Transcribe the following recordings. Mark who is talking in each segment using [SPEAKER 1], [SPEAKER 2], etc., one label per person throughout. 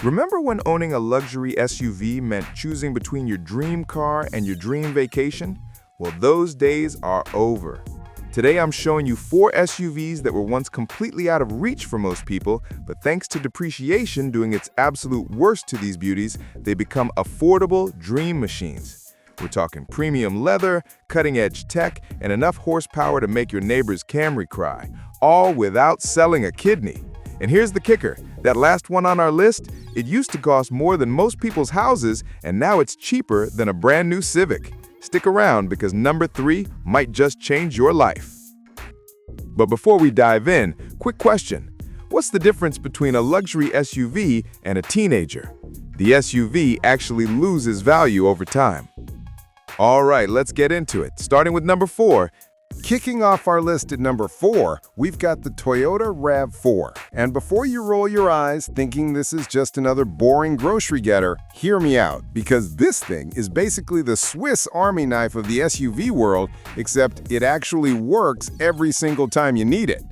[SPEAKER 1] Remember when owning a luxury SUV meant choosing between your dream car and your dream vacation? Well, those days are over. Today I'm showing you 4 SUVs that were once completely out of reach for most people, but thanks to depreciation doing its absolute worst to these beauties, they become affordable dream machines. We're talking premium leather, cutting-edge tech, and enough horsepower to make your neighbor's Camry cry, all without selling a kidney. And here's the kicker. That last one on our list, it used to cost more than most people's houses, and now it's cheaper than a brand new Civic. Stick around because number 3 might just change your life. But before we dive in, quick question. What's the difference between a luxury SUV and a teenager? The SUV actually loses value over time. All right, let's get into it, starting with number 4.
[SPEAKER 2] Kicking off our list at number 4, we've got the Toyota RAV4. And before you roll your eyes thinking this is just another boring grocery getter, hear me out, because this thing is basically the Swiss Army knife of the SUV world, except it actually works every single time you need it.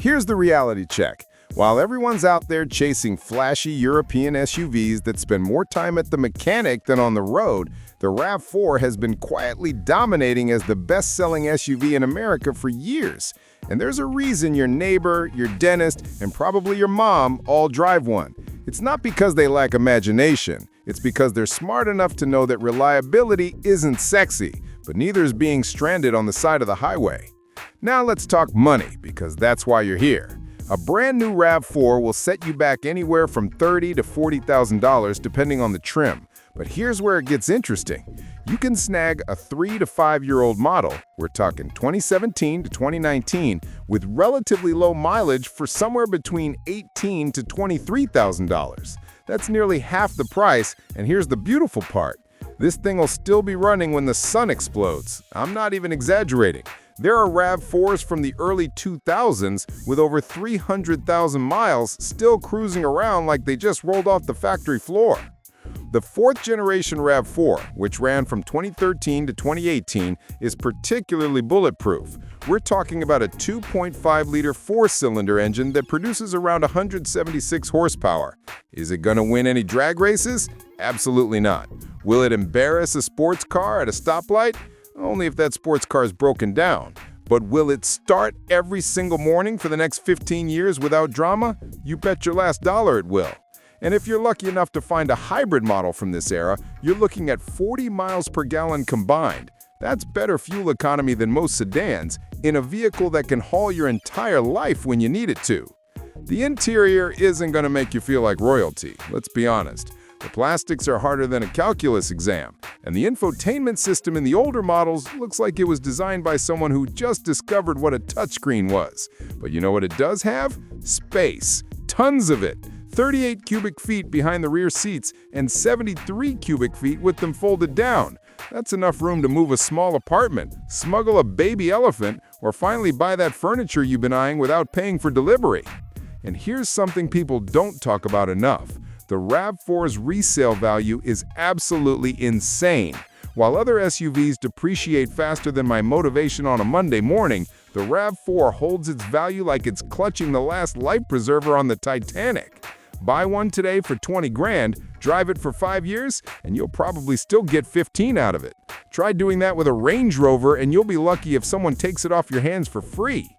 [SPEAKER 2] Here's the reality check. While everyone's out there chasing flashy European SUVs that spend more time at the mechanic than on the road, the RAV4 has been quietly dominating as the best-selling SUV in America for years. And there's a reason your neighbor, your dentist, and probably your mom all drive one. It's not because they lack imagination. It's because they're smart enough to know that reliability isn't sexy, but neither is being stranded on the side of the highway. Now let's talk money, because that's why you're here. A brand new RAV4 will set you back anywhere from $30,000 to $40,000 depending on the trim. But here's where it gets interesting. You can snag a 3 to 5-year-old model, we're talking 2017 to 2019, with relatively low mileage for somewhere between $18,000 to $23,000. That's nearly half the price, and here's the beautiful part. This thing will still be running when the sun explodes. I'm not even exaggerating. There are RAV4s from the early 2000s with over 300,000 miles still cruising around like they just rolled off the factory floor. The 4th generation RAV4, which ran from 2013 to 2018, is particularly bulletproof. We're talking about a 2.5-liter 4-cylinder engine that produces around 176 horsepower. Is it gonna win any drag races? Absolutely not. Will it embarrass a sports car at a stoplight? Only if that sports car is broken down. But will it start every single morning for the next 15 years without drama? You bet your last dollar it will. And if you're lucky enough to find a hybrid model from this era, you're looking at 40 miles per gallon combined. That's better fuel economy than most sedans, in a vehicle that can haul your entire life when you need it to. The interior isn't going to make you feel like royalty, let's be honest. The plastics are harder than a calculus exam, and the infotainment system in the older models looks like it was designed by someone who just discovered what a touchscreen was. But you know what it does have? Space. Tons of it. 38 cubic feet behind the rear seats and 73 cubic feet with them folded down. That's enough room to move a small apartment, smuggle a baby elephant, or finally buy that furniture you've been eyeing without paying for delivery. And here's something people don't talk about enough. The RAV4's resale value is absolutely insane. While other SUVs depreciate faster than my motivation on a Monday morning, the RAV4 holds its value like it's clutching the last life preserver on the Titanic. Buy one today for 20 grand, drive it for 5 years, and you'll probably still get 15 out of it. Try doing that with a Range Rover, and you'll be lucky if someone takes it off your hands for free.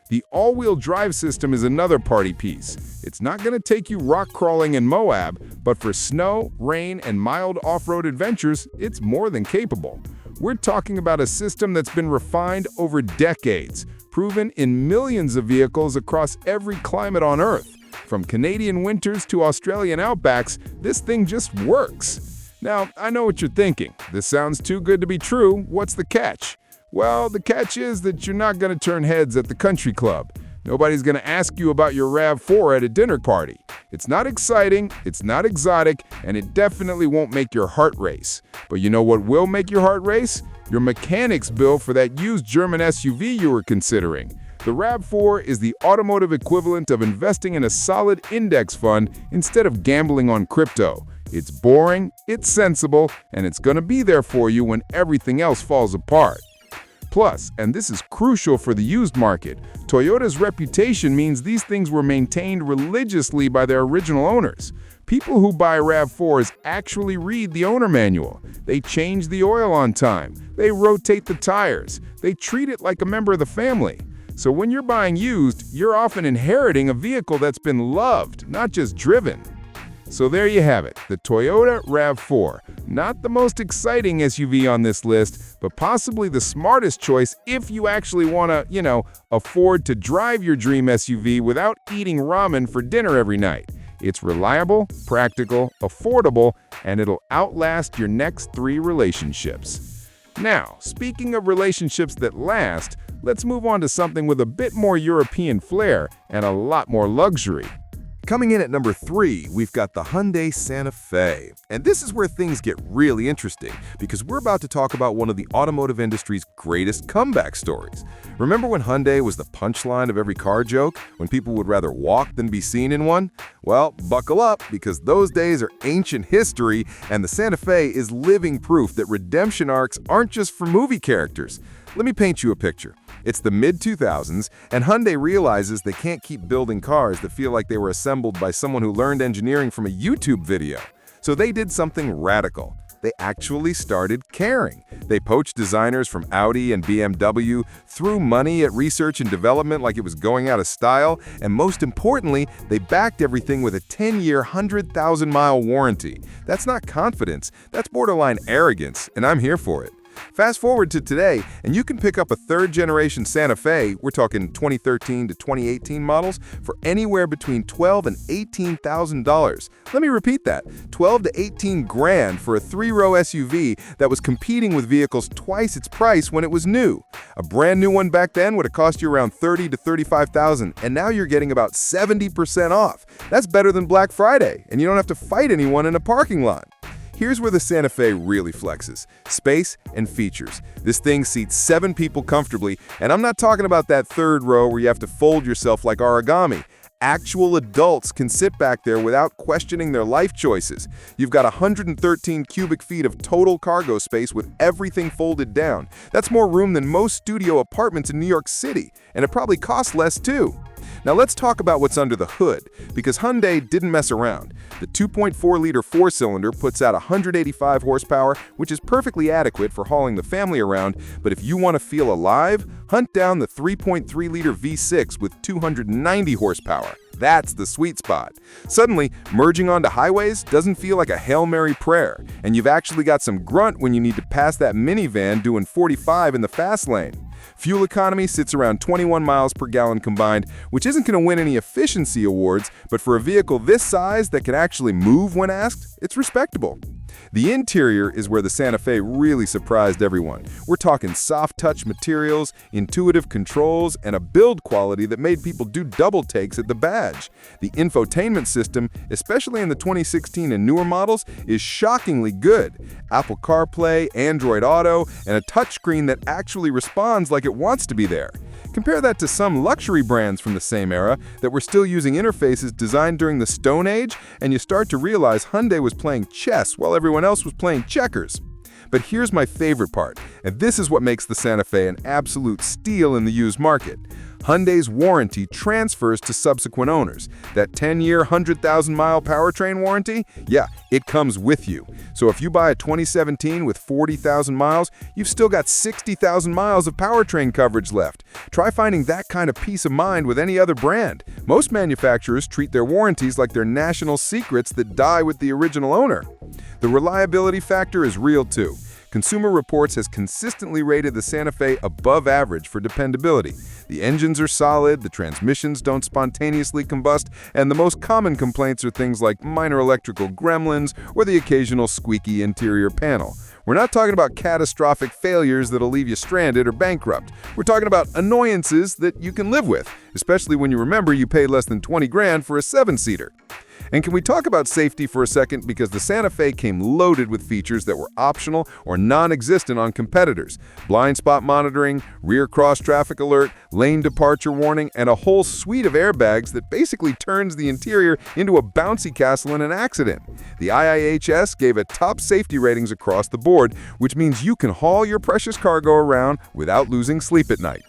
[SPEAKER 2] The all-wheel drive system is another party piece. It's not going to take you rock crawling in Moab, but for snow, rain, and mild off-road adventures, it's more than capable. We're talking about a system that's been refined over decades, proven in millions of vehicles across every climate on Earth. From Canadian winters to Australian outbacks, this thing just works. Now, I know what you're thinking. This sounds too good to be true. What's the catch? Well, the catch is that you're not going to turn heads at the country club. Nobody's going to ask you about your RAV4 at a dinner party. It's not exciting, it's not exotic, and it definitely won't make your heart race. But you know what will make your heart race? Your mechanic's bill for that used German SUV you were considering. The RAV4 is the automotive equivalent of investing in a solid index fund instead of gambling on crypto. It's boring, it's sensible, and it's going to be there for you when everything else falls apart.
[SPEAKER 3] Plus, and this is crucial for the used market, Toyota's reputation means these things were maintained religiously by their original owners. People who buy RAV4s actually read the owner manual. They change the oil on time. They rotate the tires. They treat it like a member of the family. So when you're buying used, you're often inheriting a vehicle that's been loved, not just driven. So there you have it, the Toyota RAV4. Not the most exciting SUV on this list, but possibly the smartest choice if you actually want to, afford to drive your dream SUV without eating ramen for dinner every night. It's reliable, practical, affordable, and it'll outlast your next 3 relationships. Now, speaking of relationships that last, let's move on to something with a bit more European flair and a lot more luxury.
[SPEAKER 1] Coming in at number 3, we've got the Hyundai Santa Fe. And this is where things get really interesting, because we're about to talk about one of the automotive industry's greatest comeback stories. Remember when Hyundai was the punchline of every car joke, when people would rather walk than be seen in one? Well, buckle up, because those days are ancient history, and the Santa Fe is living proof that redemption arcs aren't just for movie characters. Let me paint you a picture. It's the mid-2000s, and Hyundai realizes they can't keep building cars that feel like they were assembled by someone who learned engineering from a YouTube video. So they did something radical. They actually started caring. They poached designers from Audi and BMW, threw money at research and development like it was going out of style, and most importantly, they backed everything with a 10-year, 100,000-mile warranty. That's not confidence, that's borderline arrogance, and I'm here for it. Fast forward to today, and you can pick up a third-generation Santa Fe, we're talking 2013 to 2018 models, for anywhere between $12,000 and $18,000. Let me repeat that, $12 to $18 grand for a 3-row SUV that was competing with vehicles twice its price when it was new. A brand new one back then would have cost you around $30,000 to $35,000, and now you're getting about 70% off. That's better than Black Friday, and you don't have to fight anyone in a parking lot. Here's where the Santa Fe really flexes. Space and features. This thing seats 7 people comfortably, and I'm not talking about that third row where you have to fold yourself like origami. Actual adults can sit back there without questioning their life choices. You've got 113 cubic feet of total cargo space with everything folded down. That's more room than most studio apartments in New York City, and it probably costs less too. Now let's talk about what's under the hood, because Hyundai didn't mess around. The 2.4-liter 4-cylinder puts out 185 horsepower, which is perfectly adequate for hauling the family around, but if you want to feel alive, hunt down the 3.3-liter V6 with 290 horsepower. That's the sweet spot. Suddenly, merging onto highways doesn't feel like a Hail Mary prayer, and you've actually got some grunt when you need to pass that minivan doing 45 in the fast lane. Fuel economy sits around 21 miles per gallon combined, which isn't going to win any efficiency awards, but for a vehicle this size that can actually move when asked, it's respectable. The interior is where the Santa Fe really surprised everyone. We're talking soft-touch materials, intuitive controls, and a build quality that made people do double takes at the badge. The infotainment system, especially in the 2016 and newer models, is shockingly good. Apple CarPlay, Android Auto, and a touchscreen that actually responds like it wants to be there. Compare that to some luxury brands from the same era that were still using interfaces designed during the Stone Age, and you start to realize Hyundai was playing chess while everyone else was playing checkers. But here's my favorite part, and this is what makes the Santa Fe an absolute steal in the used market. Hyundai's warranty transfers to subsequent owners. That 10-year, 100,000-mile powertrain warranty? Yeah, it comes with you. So if you buy a 2017 with 40,000 miles, you've still got 60,000 miles of powertrain coverage left. Try finding that kind of peace of mind with any other brand. Most manufacturers treat their warranties like they're national secrets that die with the original owner. The reliability factor is real too. Consumer Reports has consistently rated the Santa Fe above average for dependability. The engines are solid, the transmissions don't spontaneously combust, and the most common complaints are things like minor electrical gremlins or the occasional squeaky interior panel. We're not talking about catastrophic failures that'll leave you stranded or bankrupt. We're talking about annoyances that you can live with, especially when you remember you paid less than 20 grand for a 7-seater.
[SPEAKER 2] And can we talk about safety for a second? Because the Santa Fe came loaded with features that were optional or non-existent on competitors. Blind spot monitoring, rear cross traffic alert, lane departure warning, and a whole suite of airbags that basically turns the interior into a bouncy castle in an accident. The IIHS gave it top safety ratings across the board, which means you can haul your precious cargo around without losing sleep at night.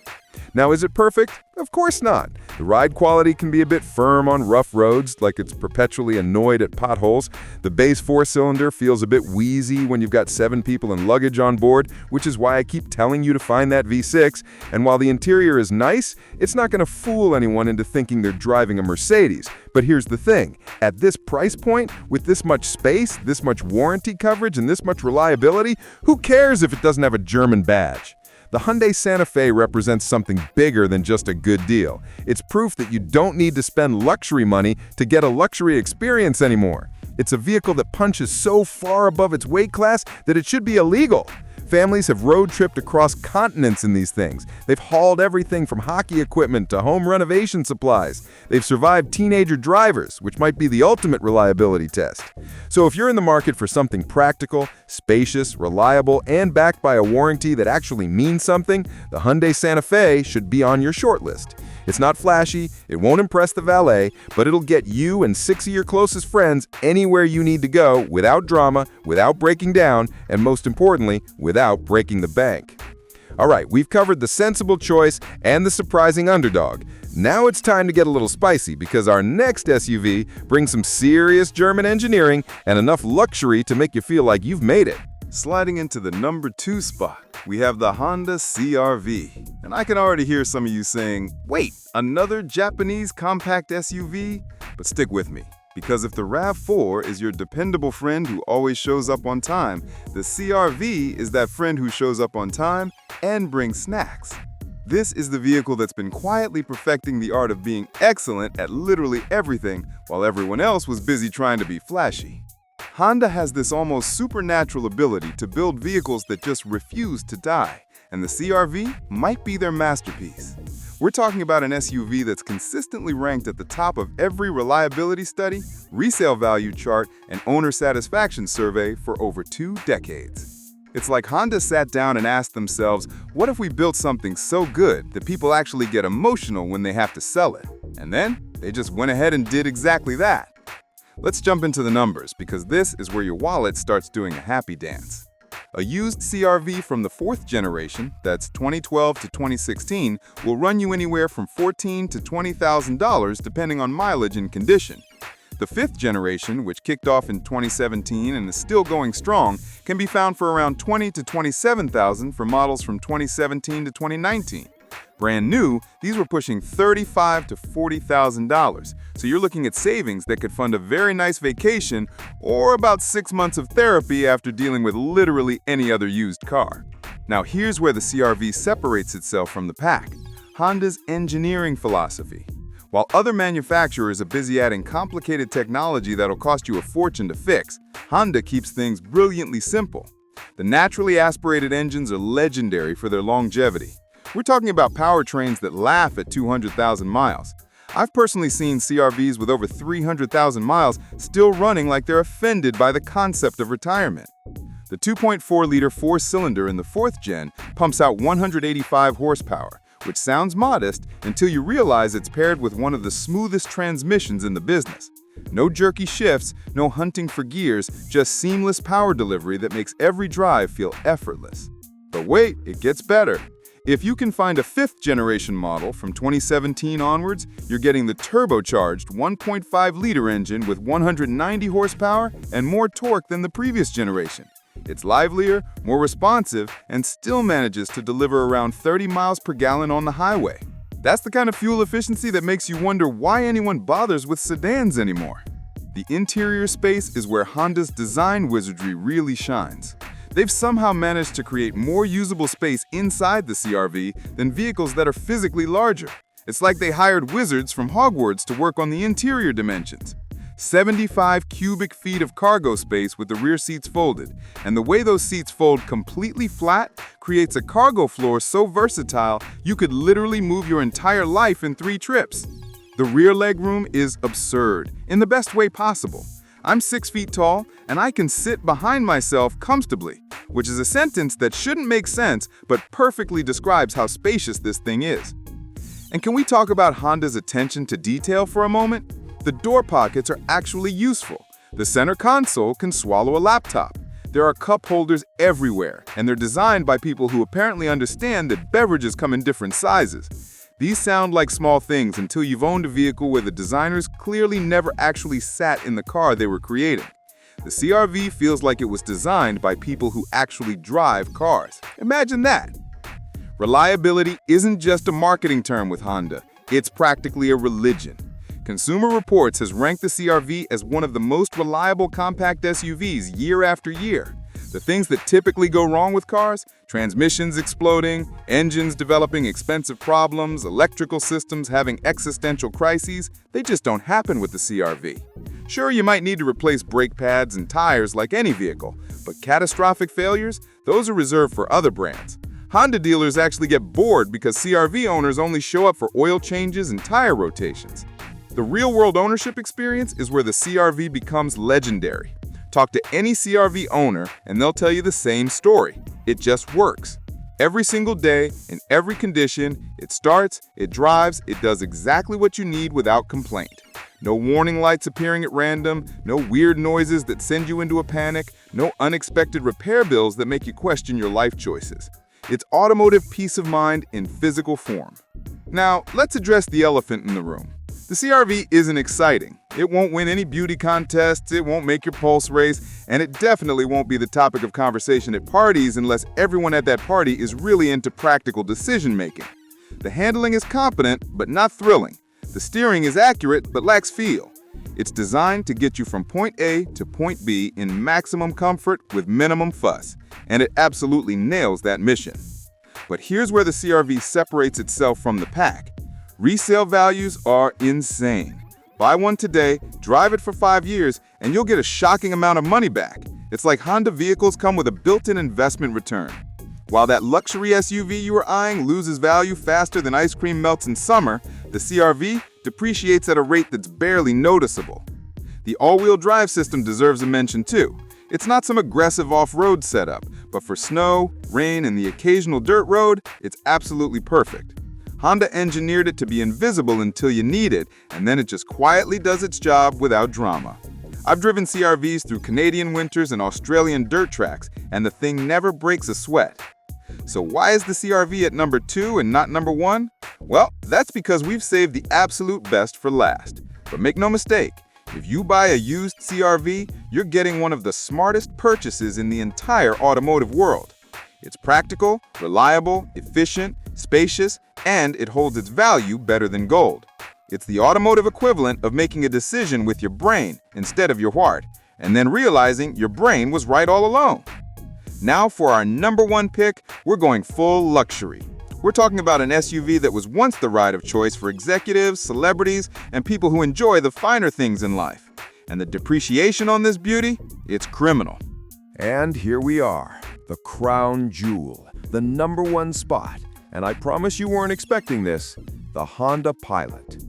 [SPEAKER 2] Now, is it perfect? Of course not. The ride quality can be a bit firm on rough roads, like it's perpetually annoyed at potholes. The base 4-cylinder feels a bit wheezy when you've got 7 people and luggage on board, which is why I keep telling you to find that V6. And while the interior is nice, it's not going to fool anyone into thinking they're driving a Mercedes. But here's the thing. At this price point, with this much space, this much warranty coverage, and this much reliability, who cares if it doesn't have a German badge? The Hyundai Santa Fe represents something bigger than just a good deal. It's proof that you don't need to spend luxury money to get a luxury experience anymore. It's a vehicle that punches so far above its weight class that it should be illegal. Families have road-tripped across continents in these things. They've hauled everything from hockey equipment to home renovation supplies. They've survived teenager drivers, which might be the ultimate reliability test. So if you're in the market for something practical, spacious, reliable, and backed by a warranty that actually means something, the Hyundai Santa Fe should be on your shortlist. It's not flashy, it won't impress the valet, but it'll get you and 6 of your closest friends anywhere you need to go without drama, without breaking down, and most importantly, without breaking the bank. All right, we've covered the sensible choice and the surprising underdog. Now it's time to get a little spicy because our next SUV brings some serious German engineering and enough luxury to make you feel like you've made it.
[SPEAKER 1] Sliding into the number 2 spot, we have the Honda CR-V. And I can already hear some of you saying, wait, another Japanese compact SUV? But stick with me, because if the RAV4 is your dependable friend who always shows up on time, the CR-V is that friend who shows up on time and brings snacks. This is the vehicle that's been quietly perfecting the art of being excellent at literally everything while everyone else was busy trying to be flashy. Honda has this almost supernatural ability to build vehicles that just refuse to die, and the CR-V might be their masterpiece. We're talking about an SUV that's consistently ranked at the top of every reliability study, resale value chart, and owner satisfaction survey for over 2 decades. It's like Honda sat down and asked themselves, what if we built something so good that people actually get emotional when they have to sell it? And then they just went ahead and did exactly that. Let's jump into the numbers, because this is where your wallet starts doing a happy dance. A used CR-V from the 4th generation, that's 2012 to 2016, will run you anywhere from $14,000 to $20,000 depending on mileage and condition. The 5th generation, which kicked off in 2017 and is still going strong, can be found for around $20,000 to $27,000 for models from 2017 to 2019. Brand new, these were pushing $35,000 to $40,000, so you're looking at savings that could fund a very nice vacation or about 6 months of therapy after dealing with literally any other used car. Now here's where the CR-V separates itself from the pack: Honda's engineering philosophy. While other manufacturers are busy adding complicated technology that'll cost you a fortune to fix, Honda keeps things brilliantly simple. The naturally aspirated engines are legendary for their longevity. We're talking about powertrains that laugh at 200,000 miles. I've personally seen CR-Vs with over 300,000 miles still running like they're offended by the concept of retirement. The 2.4-liter 4-cylinder in the 4th gen pumps out 185 horsepower, which sounds modest until you realize it's paired with one of the smoothest transmissions in the business. No jerky shifts, no hunting for gears, just seamless power delivery that makes every drive feel effortless. But wait, it gets better. If you can find a 5th-generation model from 2017 onwards, you're getting the turbocharged 1.5-liter engine with 190 horsepower and more torque than the previous generation. It's livelier, more responsive, and still manages to deliver around 30 miles per gallon on the highway. That's the kind of fuel efficiency that makes you wonder why anyone bothers with sedans anymore. The interior space is where Honda's design wizardry really shines. They've somehow managed to create more usable space inside the CR-V than vehicles that are physically larger. It's like they hired wizards from Hogwarts to work on the interior dimensions. 75 cubic feet of cargo space with the rear seats folded, and the way those seats fold completely flat creates a cargo floor so versatile you could literally move your entire life in 3 trips. The rear legroom is absurd, in the best way possible. I'm 6 feet tall, and I can sit behind myself comfortably, which is a sentence that shouldn't make sense, but perfectly describes how spacious this thing is. And can we talk about Honda's attention to detail for a moment? The door pockets are actually useful. The center console can swallow a laptop. There are cup holders everywhere, and they're designed by people who apparently understand that beverages come in different sizes. These sound like small things until you've owned a vehicle where the designers clearly never actually sat in the car they were creating. The CR-V feels like it was designed by people who actually drive cars. Imagine that! Reliability isn't just a marketing term with Honda, it's practically a religion. Consumer Reports has ranked the CR-V as one of the most reliable compact SUVs year after year. The things that typically go wrong with cars, transmissions exploding, engines developing expensive problems, electrical systems having existential crises, they just don't happen with the CR-V. Sure, you might need to replace brake pads and tires like any vehicle, but catastrophic failures, those are reserved for other brands. Honda dealers actually get bored because CR-V owners only show up for oil changes and tire rotations. The real-world ownership experience is where the CR-V becomes legendary. Talk to any CR-V owner and they'll tell you the same story. It just works. Every single day, in every condition, it starts, it drives, it does exactly what you need without complaint. No warning lights appearing at random, no weird noises that send you into a panic, no unexpected repair bills that make you question your life choices. It's automotive peace of mind in physical form. Now, let's address the elephant in the room. The CR-V isn't exciting. It won't win any beauty contests, it won't make your pulse race, and it definitely won't be the topic of conversation at parties unless everyone at that party is really into practical decision-making. The handling is competent, but not thrilling. The steering is accurate, but lacks feel. It's designed to get you from point A to point B in maximum comfort with minimum fuss, and it absolutely nails that mission. But here's where the CR-V separates itself from the pack. Resale values are insane. Buy one today, drive it for 5 years, and you'll get a shocking amount of money back. It's like Honda vehicles come with a built-in investment return. While that luxury SUV you were eyeing loses value faster than ice cream melts in summer, the CR-V depreciates at a rate that's barely noticeable. The all-wheel drive system deserves a mention too. It's not some aggressive off-road setup, but for snow, rain, and the occasional dirt road, it's absolutely perfect. Honda engineered it to be invisible until you need it, and then it just quietly does its job without drama. I've driven CR-Vs through Canadian winters and Australian dirt tracks, and the thing never breaks a sweat. So why is the CR-V at number 2 and not number 1? Well, that's because we've saved the absolute best for last. But make no mistake, if you buy a used CR-V, you're getting one of the smartest purchases in the entire automotive world. It's practical, reliable, efficient, spacious, and it holds its value better than gold. It's the automotive equivalent of making a decision with your brain instead of your heart, and then realizing your brain was right all along. Now for our number 1 pick, we're going full luxury. We're talking about an SUV that was once the ride of choice for executives, celebrities, and people who enjoy the finer things in life. And the depreciation on this beauty, it's criminal.
[SPEAKER 2] And here we are, the crown jewel, the number 1 spot. And I promise you weren't expecting this, the Honda Pilot.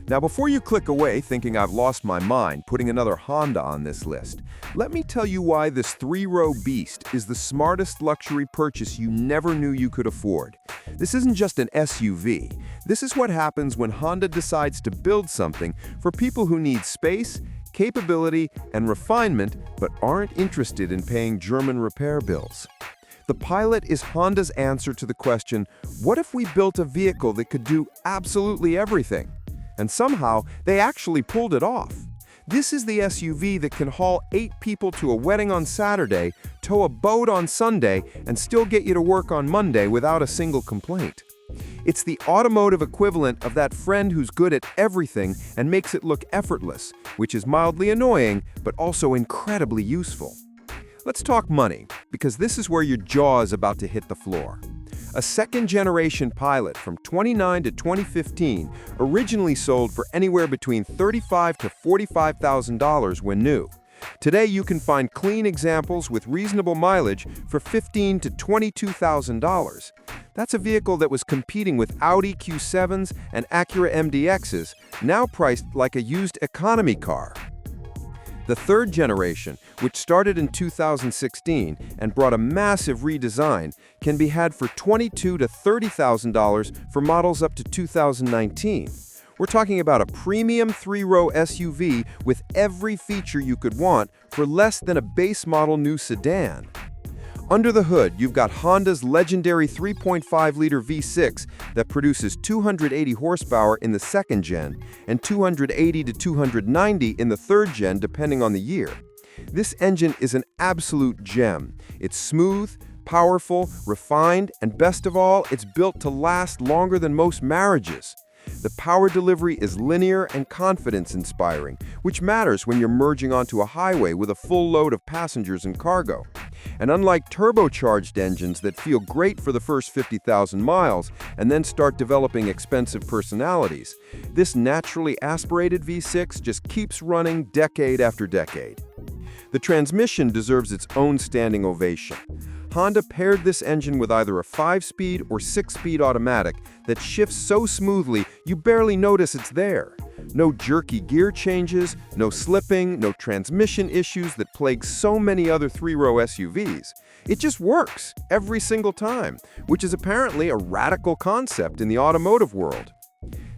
[SPEAKER 2] Now, before you click away thinking I've lost my mind putting another Honda on this list, let me tell you why this 3-row beast is the smartest luxury purchase you never knew you could afford. This isn't just an SUV. This is what happens when Honda decides to build something for people who need space, capability, and refinement, but aren't interested in paying German repair bills. The Pilot is Honda's answer to the question, what if we built a vehicle that could do absolutely everything? And somehow, they actually pulled it off. This is the SUV that can haul 8 people to a wedding on Saturday, tow a boat on Sunday, and still get you to work on Monday without a single complaint. It's the automotive equivalent of that friend who's good at everything and makes it look effortless, which is mildly annoying, but also incredibly useful. Let's talk money, because this is where your jaw is about to hit the floor. A second-generation Pilot from 2009 to 2015 originally sold for anywhere between $35,000 to $45,000 when new. Today, you can find clean examples with reasonable mileage for $15,000 to $22,000.
[SPEAKER 4] That's a vehicle that was competing with Audi Q7s and Acura MDXs, now priced like a used economy car. The third generation, which started in 2016 and brought a massive redesign, can be had for $22,000 to $30,000 for models up to 2019. We're talking about a premium three-row SUV with every feature you could want for less than a base model new sedan. Under the hood, you've got Honda's legendary 3.5-liter V6 that produces 280 horsepower in the second gen and 280 to 290 in the third gen depending on the year. This engine is an absolute gem. It's smooth, powerful, refined, and best of all, it's built to last longer than most marriages. The power delivery is linear and confidence-inspiring, which matters when you're merging onto a highway with a full load of passengers and cargo. And unlike turbocharged engines that feel great for the first 50,000 miles and then start developing expensive personalities, this naturally aspirated V6 just keeps running decade after decade. The transmission deserves its own standing ovation. Honda paired this engine with either a 5-speed or 6-speed automatic that shifts so smoothly you barely notice it's there. No jerky gear changes, no slipping, no transmission issues that plague so many other three-row SUVs. It just works every single time, which is apparently a radical concept in the automotive world.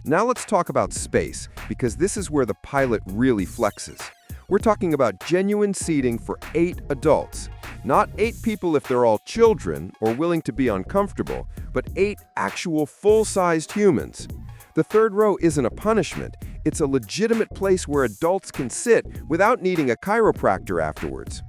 [SPEAKER 4] Now let's talk about space, because this is where the Pilot really flexes. We're talking about genuine seating for 8 adults. Not 8 people if they're all children or willing to be uncomfortable, but 8 actual full-sized humans. The third row isn't a punishment. It's a legitimate place where adults can sit without needing a chiropractor afterwards.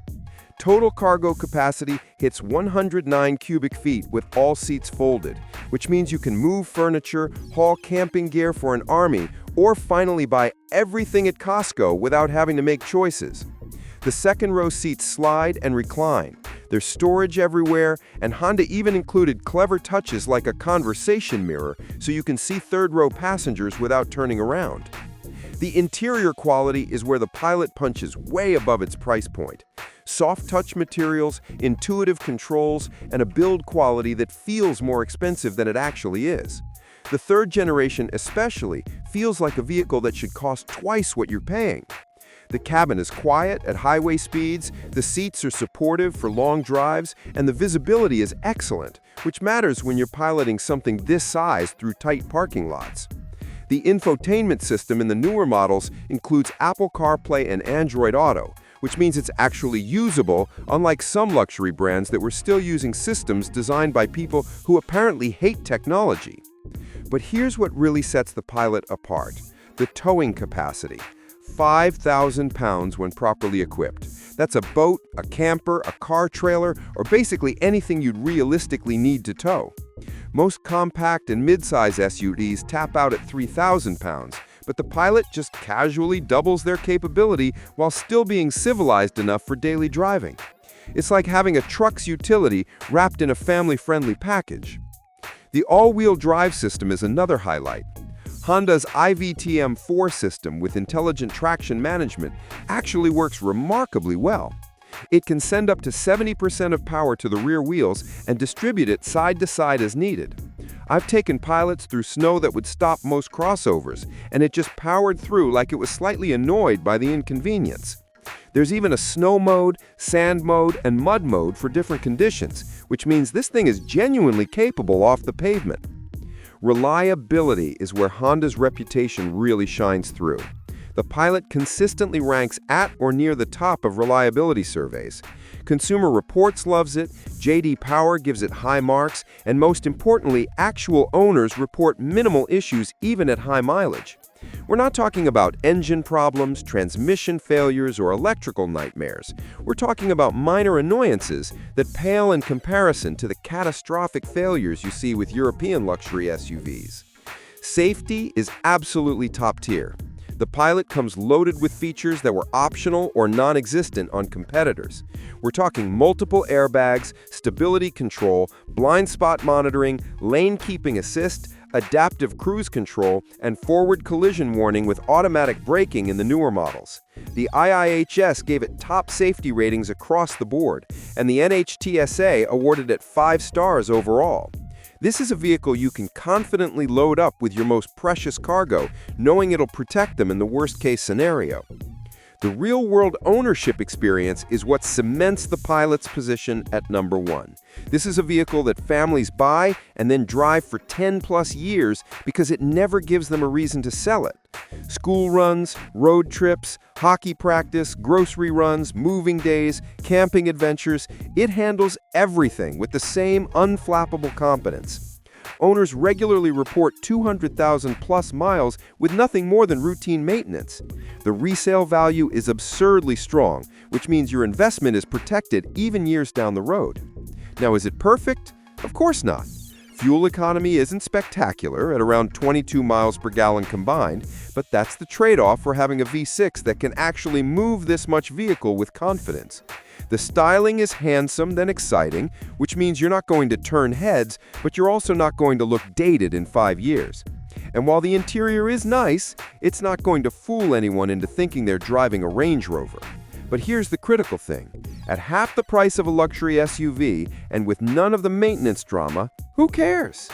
[SPEAKER 4] Total cargo capacity hits 109 cubic feet with all seats folded, which means you can move furniture, haul camping gear for an army, or finally buy everything at Costco without having to make choices. The second row seats slide and recline. There's storage everywhere, and Honda even included clever touches like a conversation mirror so you can see third row passengers without turning around. The interior quality is where the Pilot punches way above its price point. Soft touch materials, intuitive controls, and a build quality that feels more expensive than it actually is. The third generation especially feels like a vehicle that should cost twice what you're paying. The cabin is quiet at highway speeds, the seats are supportive for long drives, and the visibility is excellent, which matters when you're piloting something this size through tight parking lots. The infotainment system in the newer models includes Apple CarPlay and Android Auto, which means it's actually usable, unlike some luxury brands that were still using systems designed by people who apparently hate technology. But here's what really sets the Pilot apart: the towing capacity. 5,000 pounds when properly equipped. That's a boat, a camper, a car trailer, or basically anything you'd realistically need to tow. Most compact and mid-size SUVs tap out at 3,000 pounds, but the Pilot just casually doubles their capability while still being civilized enough for daily driving. It's like having a truck's utility wrapped in a family-friendly package. The all-wheel drive system is another highlight. Honda's IVTM4 system with intelligent traction management actually works remarkably well. It can send up to 70% of power to the rear wheels and distribute it side to side as needed. I've taken Pilots through snow that would stop most crossovers, and it just powered through like it was slightly annoyed by the inconvenience. There's even a snow mode, sand mode, and mud mode for different conditions, which means this thing is genuinely capable off the pavement. Reliability is where Honda's reputation really shines through. The Pilot consistently ranks at or near the top of reliability surveys. Consumer Reports loves it, J.D. Power gives it high marks, and most importantly, actual owners report minimal issues even at high mileage. We're not talking about engine problems, transmission failures, or electrical nightmares. We're talking about minor annoyances that pale in comparison to the catastrophic failures you see with European luxury SUVs. Safety is absolutely top tier. The Pilot comes loaded with features that were optional or non-existent on competitors. We're talking multiple airbags, stability control, blind spot monitoring, lane keeping assist, adaptive cruise control, and forward collision warning with automatic braking in the newer models. The IIHS gave it top safety ratings across the board, and the NHTSA awarded it 5 stars overall. This is a vehicle you can confidently load up with your most precious cargo, knowing it'll protect them in the worst-case scenario. The real-world ownership experience is what cements the Pilot's position at number 1. This is a vehicle that families buy and then drive for 10+ years because it never gives them a reason to sell it. School runs, road trips, hockey practice, grocery runs, moving days, camping adventures, it handles everything with the same unflappable competence. Owners regularly report 200,000+ miles with nothing more than routine maintenance. The resale value is absurdly strong, which means your investment is protected even years down the road. Now, is it perfect? Of course not. Fuel economy isn't spectacular at around 22 miles per gallon combined, but that's the trade-off for having a V6 that can actually move this much vehicle with confidence. The styling is handsome then exciting, which means you're not going to turn heads, but you're also not going to look dated in 5 years. And while the interior is nice, it's not going to fool anyone into thinking they're driving a Range Rover. But here's the critical thing. At half the price of a luxury SUV, and with none of the maintenance drama, who cares?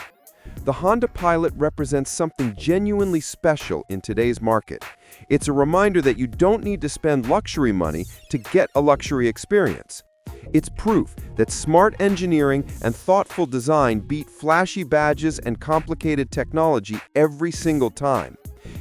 [SPEAKER 4] The Honda Pilot represents something genuinely special in today's market. It's a reminder that you don't need to spend luxury money to get a luxury experience. It's proof that smart engineering and thoughtful design beat flashy badges and complicated technology every single time.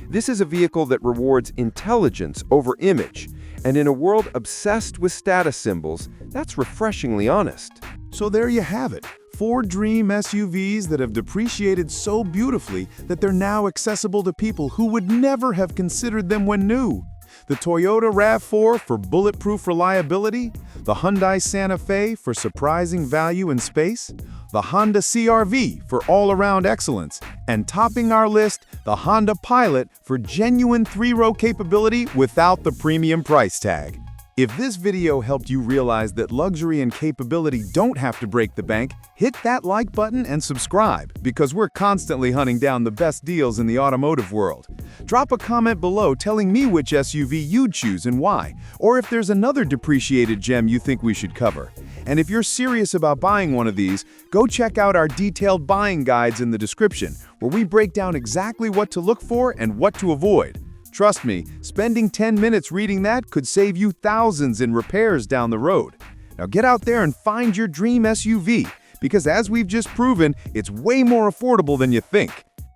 [SPEAKER 4] This is a vehicle that rewards intelligence over image, and in a world obsessed with status symbols, that's refreshingly honest.
[SPEAKER 1] So there you have it. 4 dream SUVs that have depreciated so beautifully that they're now accessible to people who would never have considered them when new. The Toyota RAV4 for bulletproof reliability, the Hyundai Santa Fe for surprising value and space, the Honda CR-V for all-around excellence, and topping our list, the Honda Pilot for genuine 3-row capability without the premium price tag. If this video helped you realize that luxury and capability don't have to break the bank, hit that like button and subscribe, because we're constantly hunting down the best deals in the automotive world. Drop a comment below telling me which SUV you'd choose and why, or if there's another depreciated gem you think we should cover. And if you're serious about buying one of these, go check out our detailed buying guides in the description, where we break down exactly what to look for and what to avoid. Trust me, spending 10 minutes reading that could save you thousands in repairs down the road. Now get out there and find your dream SUV, because as we've just proven, it's way more affordable than you think.